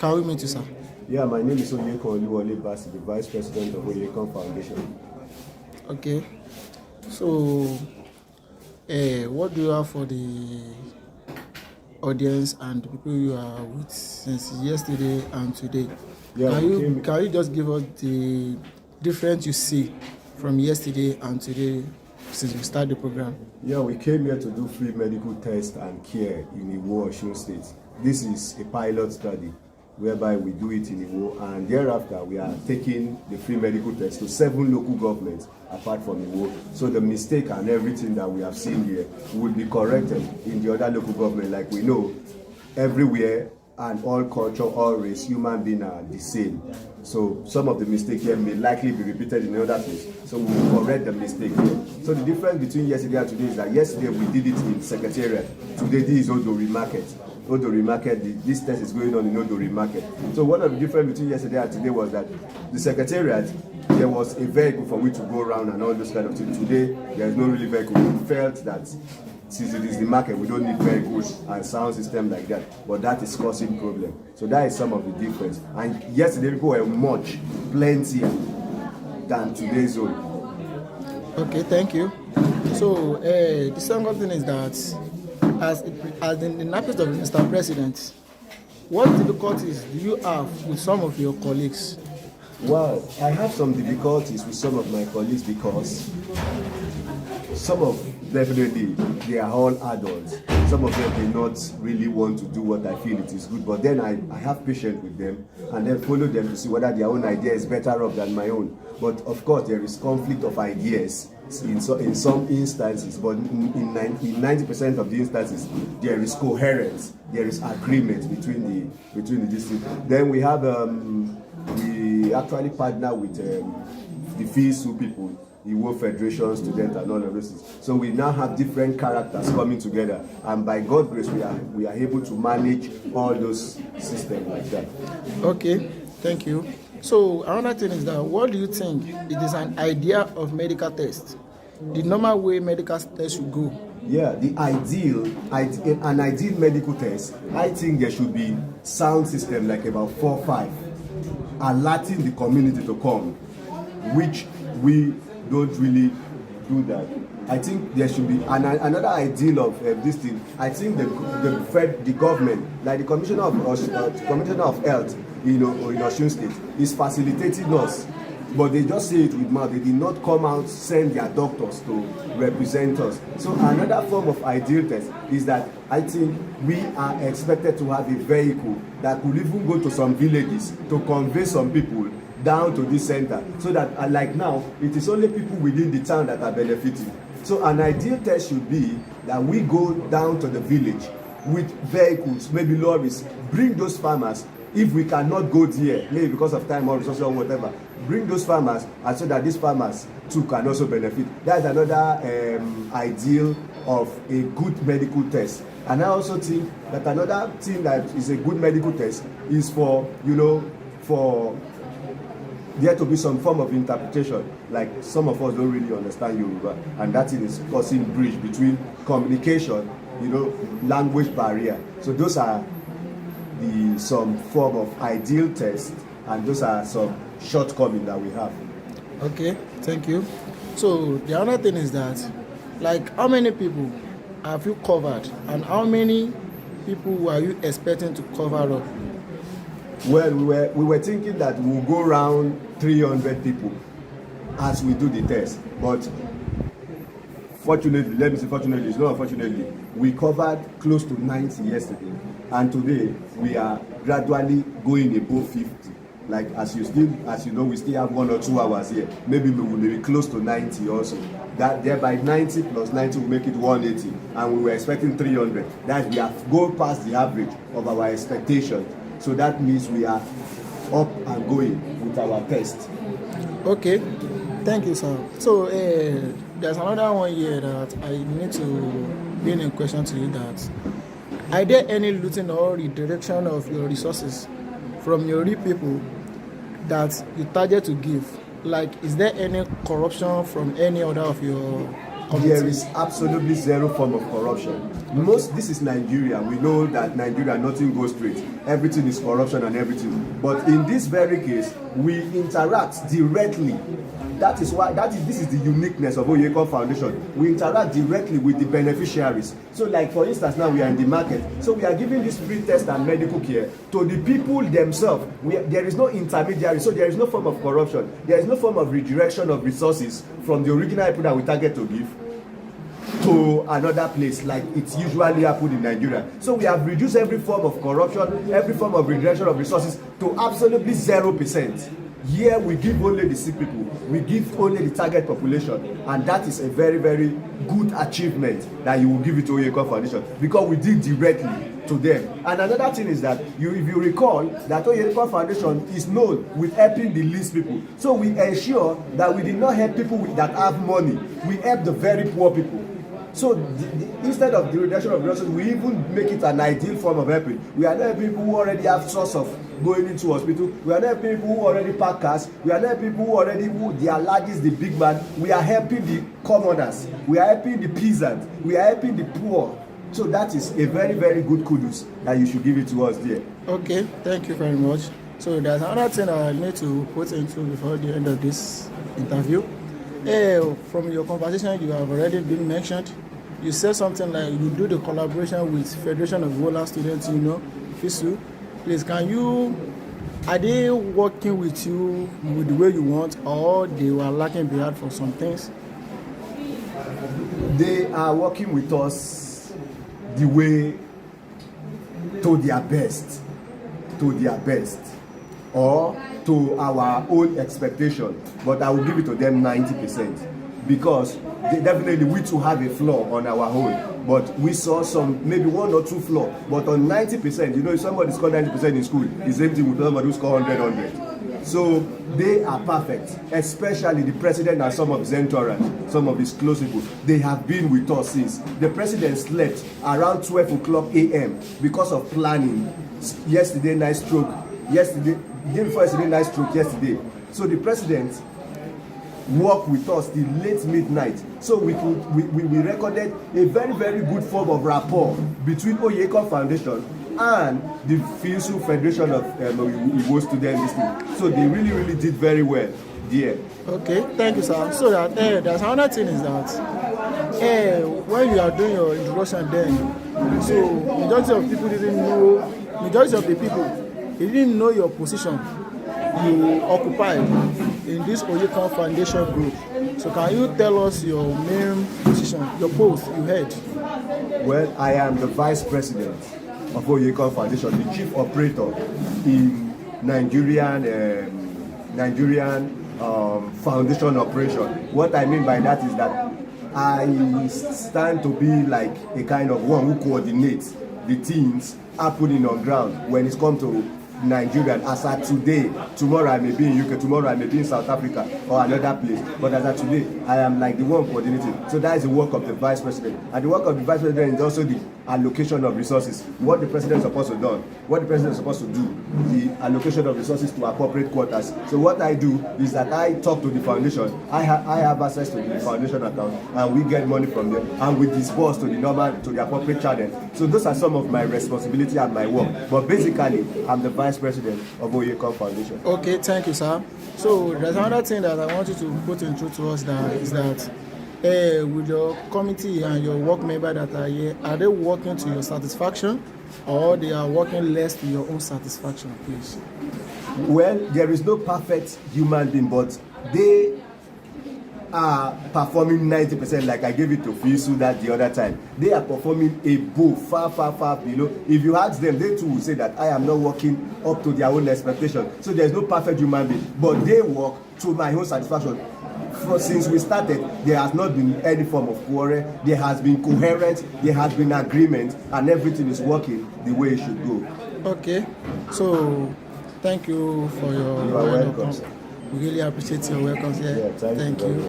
Can we meet you, sir? Yeah, my name is Onyeko Oluwole Basi, the Vice President of Onyeko Foundation. Okay. So, what do you have for the audience and the people you are with since yesterday and today? Yeah, can you just give us the difference you see from yesterday and today since we started the program? Yeah, we came here to do free medical tests and care in Iwo, Osun State. This is a pilot study whereby we do it in Iwo, and thereafter we are taking the free medical test to 7 local governments apart from Iwo. So the mistake and everything that we have seen here will be corrected in the other local government. Like we know, everywhere and all culture, all race, human beings are the same. So some of the mistakes here may likely be repeated in other places. So we will correct the mistake here. So the difference between yesterday and today is that yesterday we did it in Secretariat. Today this is Odori Market. Odori Market, this test is going on in Odori Market. So one of the difference between yesterday and today was that the Secretariat, there was a vehicle for which to go around and all those kind of things. Today, there is no really vehicle. We felt that since it is the market, we don't need vehicles and sound system like that. But that is causing problem. So that is some of the difference. And yesterday, people were plenty than today's own. Okay, thank you. So the second thing is that as in the office of Mr. President, what difficulties do you have with some of your colleagues? Well, I have some difficulties with some of my colleagues because some of definitely they are all adults. Some of them may not really want to do what I feel it is good, but then I have patience with them and then follow them to see whether their own idea is better off than my own. But of course, there is conflict of ideas in some instances, but in 90% of the instances, there is coherence, there is agreement between the districts. Then we have we actually partner with the FISU people, the World Federation students and all of those things. So we now have different characters coming together, and by God's grace, we are able to manage all those systems like that. Okay, thank you. So another thing is that what do you think it is an idea of medical test? The normal way medical test should go? Yeah, an ideal medical test, I think there should be sound system like about 4 or 5, alerting the community to come, which we don't really do that. I think there should be another ideal of this thing. I think the government, like the Commissioner of Health, in Osun State, is facilitating us, but they just say it with mouth. They did not come out, send their doctors to represent us. So another form of ideal test is that I think we are expected to have a vehicle that could even go to some villages to convey some people down to this center, so that like now, it is only people within the town that are benefiting. So an ideal test should be that we go down to the village with vehicles, maybe lorries, bring those farmers. If we cannot go there, maybe because of time or resources or whatever, bring those farmers, and so that these farmers too can also benefit. That's another ideal of a good medical test. And I also think that another thing that is a good medical test is for there to be some form of interpretation. Like some of us don't really understand Yoruba, and that is causing bridge between communication, language barrier. So those are some form of ideal test, and those are some shortcomings that we have. Okay, thank you. So the other thing is that, like, how many people have you covered, and how many people are you expecting to cover up? Well, we were thinking that we'll go around 300 people as we do the test, but fortunately, it's not unfortunately, we covered close to 90 yesterday, and today we are gradually going above 50. Like as you know, we still have 1 or 2 hours here. Maybe we will be close to 90 also. That thereby 90 plus 90 will make it 180, and we were expecting 300. That we have gone past the average of our expectation. So that means we are up and going with our test. Okay, thank you, sir. So there's another one here that I need to bring in question to you, that are there any looting or redirection of your resources from your people that you target to give? Like, is there any corruption from any other of your There is absolutely zero form of corruption. This is Nigeria. We know that Nigeria, nothing goes straight. Everything is corruption and everything. But in this very case, we interact directly. This is the uniqueness of O.F.A.D Foundation. We interact directly with the beneficiaries. So like for instance, now we are in the market. So we are giving this free test and medical care to the people themselves. There is no intermediary. So there is no form of corruption. There is no form of redirection of resources from the original people that we target to give to another place like it's usually happened in Nigeria. So we have reduced every form of corruption, every form of redirection of resources to absolutely 0%. Here we give only the sick people, we give only the target population, and that is a very, very good achievement that you will give it to O.F.A.D Foundation because we did directly to them. And another thing is that if you recall that O.F.A.D Foundation is known with helping the least people. So we ensure that we did not help people that have money, we help the very poor people. So instead of the reduction of resources, we even make it an ideal form of helping. We are not helping people who already have source of going into hospital. We are not helping people who already park cars. We are not helping people who their largest, the big man. We are helping the commoners. We are helping the peasant. We are helping the poor. So that is a very, very good kudos that you should give it to us there. Okay, thank you very much. So there's another thing I need to put into before the end of this interview. From your conversation, you have already been mentioned. You said something like you do the collaboration with Federation of Wola Students, FISU. Please, are they working with you with the way you want, or they were lacking behind for some things? They are working with us the way to their best, or to our own expectation. But I will give it to them 90%. Because definitely we too have a flaw on our own, but we saw maybe 1 or 2 flaws. But on 90%, if somebody scored 90% in school, it's the same thing with somebody who scored 100. So they are perfect, especially the president and some of his entourage, some of his close people. They have been with us since. The president slept around 12 o'clock a.m. because of planning. Yesterday night stroke. Day before yesterday night stroke yesterday. So the president work with us till late midnight, so we recorded a very, very good form of rapport between O.F.A.D Foundation and the FISU Federation of Igbo Students. So they really, really did very well there. Okay, thank you, sir. So that there's another thing is that when you are doing your introduction, then so majority of the people didn't know your position you occupied in this O.F.A.D Foundation group. So can you tell us your main position, your post you had? Well, I am the vice president of O.F.A.D Foundation, the chief operator in Nigerian foundation operation. What I mean by that is that I stand to be like a kind of one who coordinates the things happening on ground when it comes to Nigerian. As at today, tomorrow I may be in UK, tomorrow I may be in South Africa or another place, but as at today I am like the one coordinating. So that is the work of the vice president, and the work of the vice president is also the allocation of resources. What the president is supposed to do, the allocation of resources to appropriate quarters. So what I do is that I talk to the foundation. I have access to the foundation account, and we get money from them, and we disburse to the appropriate channel. So those are some of my responsibility and my work. But basically, I'm the vice president of O.F.A.D Foundation. Okay, thank you, sir. So there's another thing that I want you to put into to us is that with your committee and your work member that are here, are they working to your satisfaction, or they are working less to your own satisfaction, please? Well, there is no perfect human being, but they are performing 90%, like I gave it to FISU that the other time. They are performing above, far, far, far below. If you ask them, they too will say that I am not working up to their own expectation. So there's no perfect human being, but they work to my own satisfaction. Since we started, there has not been any form of quarrel. There has been coherence, there has been agreement, and everything is working the way it should go. Okay, so thank you for your welcome. We really appreciate your welcome here. Yeah, thank you.